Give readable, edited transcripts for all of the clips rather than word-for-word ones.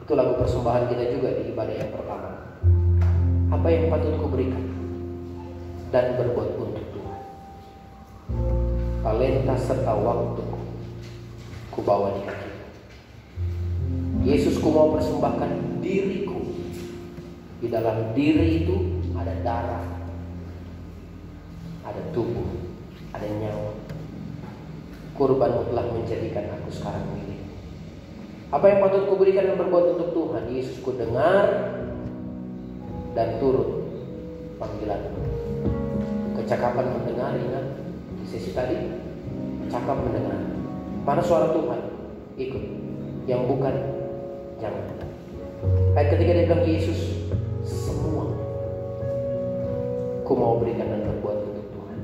Itu lagu persembahan kita juga di ibadah yang pertama. Apa yang patut kuberikan dan berbuat untuk Tuhan? Talenta serta waktuku kubawa di kaki. Yesus, ku mau persembahkan diriku. Di dalam diri itu ada darah, ada tubuh, ada nyawa. Kurbanmu telah menjadikan aku sekarang milik. Apa yang patut kuberikan dan berbuat untuk Tuhan? Yesus, ku dengar dan turut panggilanmu. Kecakapan mendengar, ingat di sesi tadi, cakap mendengar. Mana suara Tuhan? Ikut. Yang bukan, jangan. Ayat ketiga dia bilang, Yesus, semua ku mau berikan dan berbuat untuk Tuhan.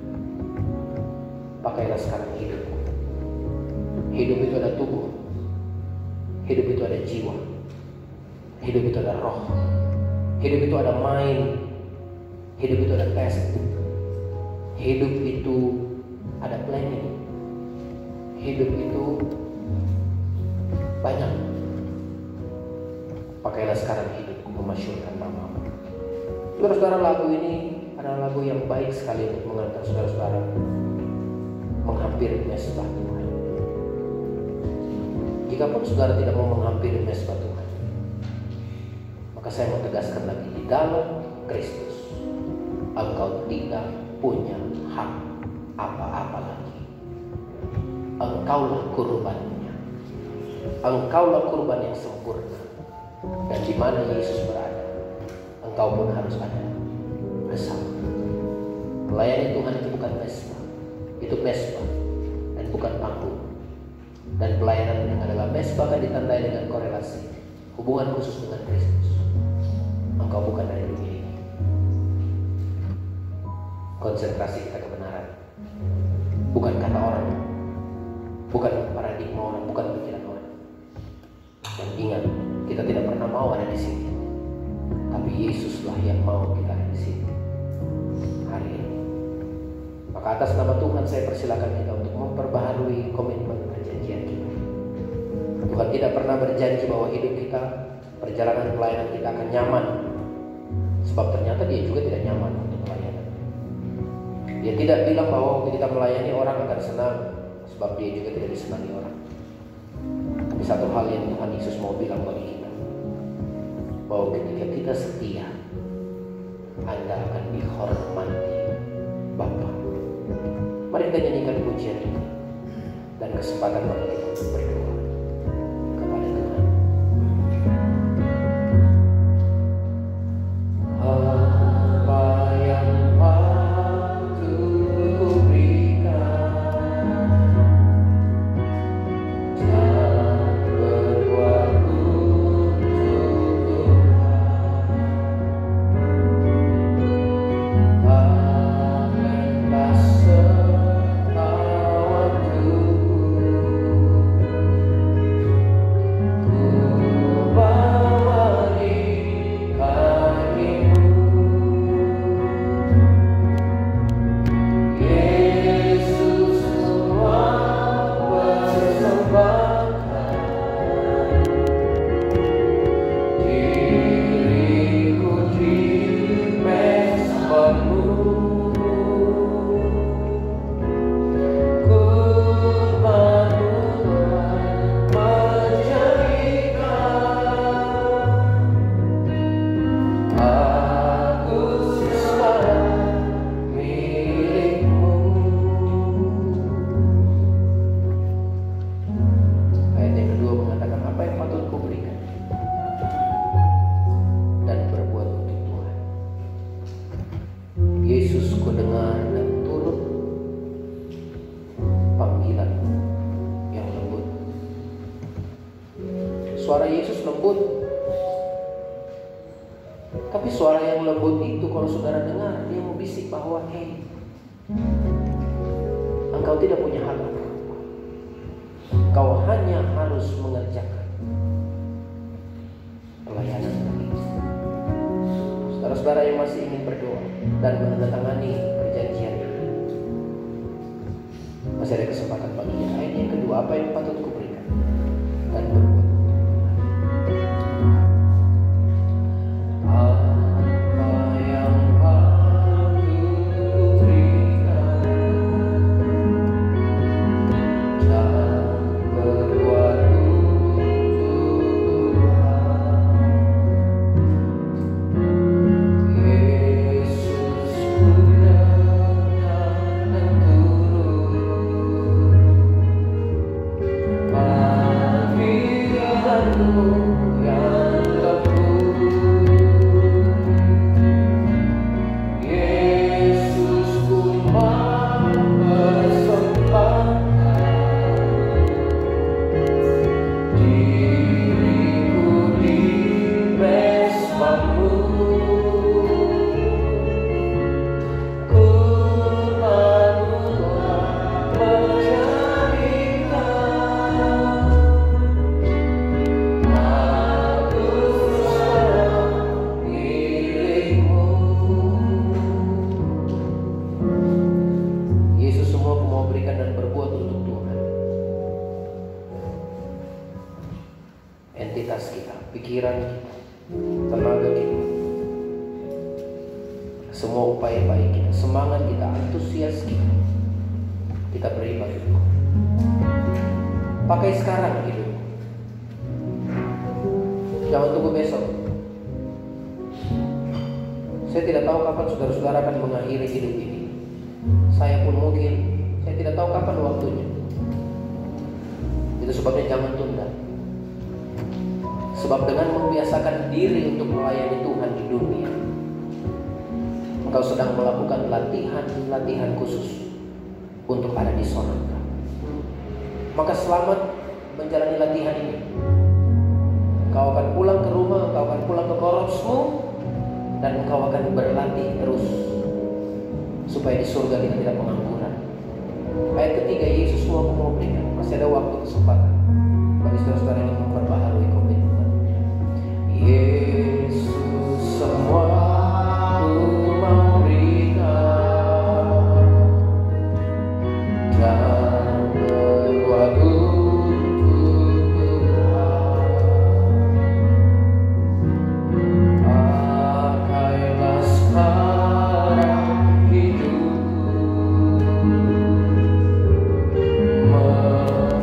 Pakailah sekarang hidupku. Hidup itu ada tubuh, hidup itu ada jiwa, hidup itu ada roh, hidup itu ada mind, hidup itu ada task, hidup itu ada planning, hidup itu banyak. Pakailah sekarang hidupku memasyurkan namamu. Saudara-saudara, lagu ini adalah lagu yang baik sekali untuk mengantar saudara-saudara menghampiri mesbah Tuhan. Jikapun saudara tidak mau menghampiri mesbah Tuhan, maka saya mau tegaskan lagi, di dalam Kristus engkau tidak punya hak apa-apa lagi. Engkaulah kurbannya, engkaulah kurban yang sempurna. Dan di mana Yesus berada, engkau pun harus ada bersama. Melayani Tuhan itu bukan mesbah, itu mesbah dan bukan panggung. Dan pelayanan yang adalah mesbah kan ditandai dengan korelasi hubungan khusus dengan Kristus. Engkau bukan dari dunia ini. Konsentrasi kita kebenaran, bukan kata orang, bukan paradigma orang, bukan pikiran orang. Dan ingat, kita tidak pernah mau ada di sini, tapi Yesuslah yang mau kita ada di sini hari ini. Maka atas nama Tuhan saya persilakan kita untuk memperbaharui komitmen perjanjian kita. Tuhan tidak pernah berjanji bahwa hidup kita, perjalanan pelayanan kita akan nyaman, sebab ternyata Dia juga tidak nyaman untuk pelayanan. Dia tidak bilang bahwa waktu kita melayani orang akan senang, sebab Dia juga tidak disenangi orang. Tapi satu hal yang Tuhan Yesus mau bilang bagi kita, bahwa ketika kita setia, Anda akan dihormati Bapa. Mari kita nyanyikan pujian ini dan kesempatan bagi kita untuk berdoa kepada Tuhan. Apa yang patut kuberikan dan berbuat untuk Suara Yesus lembut. Tapi suara yang lembut itu kalau saudara dengar, dia membisik bahwa engkau tidak punya hak apa-apa. Kau hanya harus mengerjakan pelayanan ini. Saudara-saudara yang masih ingin berdoa dan menandatangani perjanjian ini, masih ada kesempatan baginya. Ayat yang kedua, apa yang patut kuberikan dan berbuat. entitas kita, pikiran kita, tenaga kita, semua upaya baik kita, semangat kita, antusias kita beri bagi Tuhan. Pakai sekarang hidup. Jangan tunggu besok. Saya tidak tahu kapan saudara-saudara akan mengakhiri hidup ini. Saya pun mungkin, saya tidak tahu kapan waktunya. Itu sebabnya jangan tunda. Sebab dengan membiasakan diri untuk melayani Tuhan di dunia, engkau sedang melakukan latihan khusus untuk ada di sorga. Maka selamat menjalani latihan ini. Engkau akan pulang ke rumah, engkau akan pulang ke korosmu, dan engkau akan berlatih terus supaya di surga kita tidak pengangguran. Ayat ketiga, Yesus mau berikan, masih ada waktu kesempatan bagi saudara-saudara yang memperbaharui komitmen. Yesus, semua ku mau berikan dan berbuat untuk Tuhan. Pakailah sekarang hidup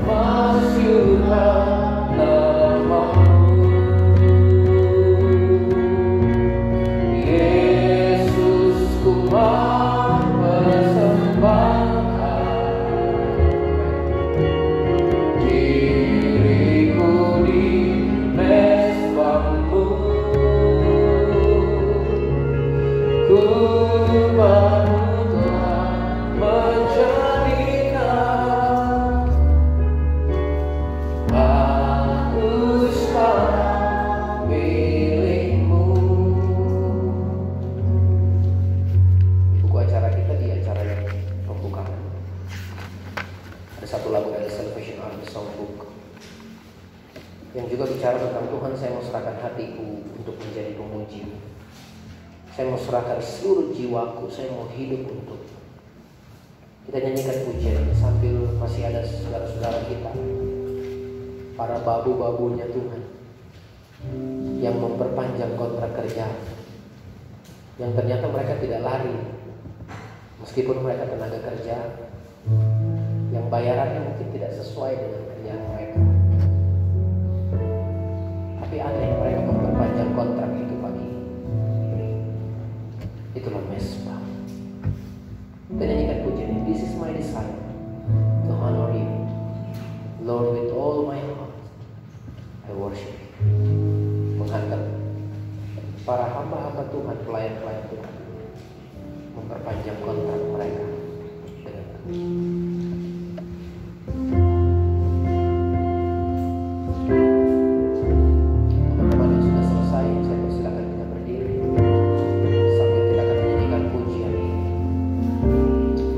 memasyurkan nama-Mu. Yesus, ku mau persembahkan diriku di mezbah-Mu. Kurban-Mu telah menjadikan aku sekarang milik-Mu. Di buku acara kita, di acara yang pembukaan, ada satu lagu dari Salvation Army Songbook yang juga bicara tentang Tuhan, saya mau serahkan hatiku untuk menjadi pemuji. Saya mau serahkan seluruh jiwaku, saya mau hidup untuk. Kita nyanyikan pujian ini sambil masih ada saudara-saudara kita, para babu-babunya Tuhan, yang memperpanjang kontrak kerja, yang ternyata mereka tidak lari, meskipun mereka tenaga kerja, yang bayarannya mungkin tidak sesuai dengan kerjaan mereka. Tapi aneh, mereka memperpanjang kontrak itu pagi. Itulah mezbah. Kita nyanyikan pujian ini. This is my desire to honor you, Lord, with all my heart I worship you. Menghantar para hamba-hamba Tuhan, pelayan-pelayan Tuhan, memperpanjang kontrak mereka dengan Tuhan. Teman-teman yang sudah selesai, saya persilakan kita berdiri sambil kita akan menyanyikan pujian ini.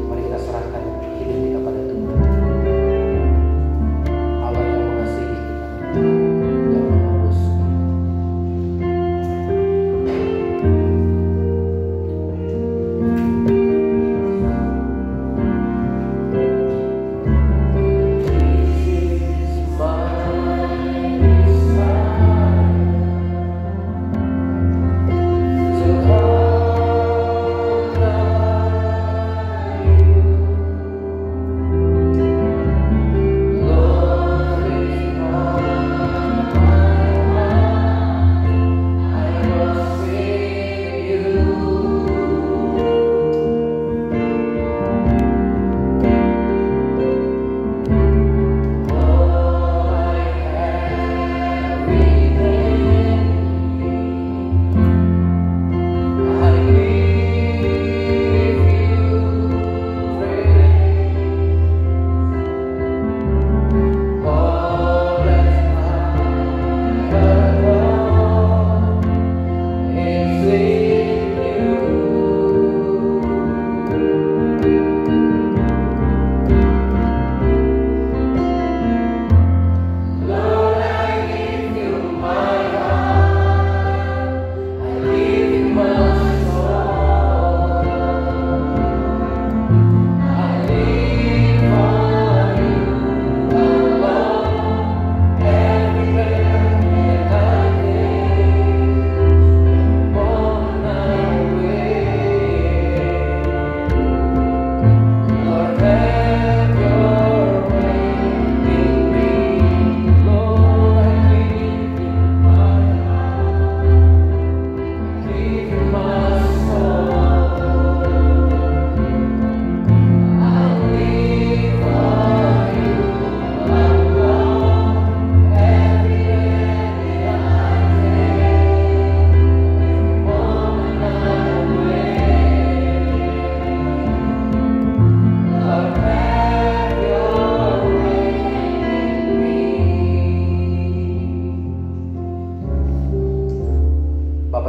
Mari kita serahkan hidup kita pada Tuhan, Allah yang mengasihi kita, yang menebus kita.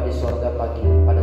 di sorga pagi pada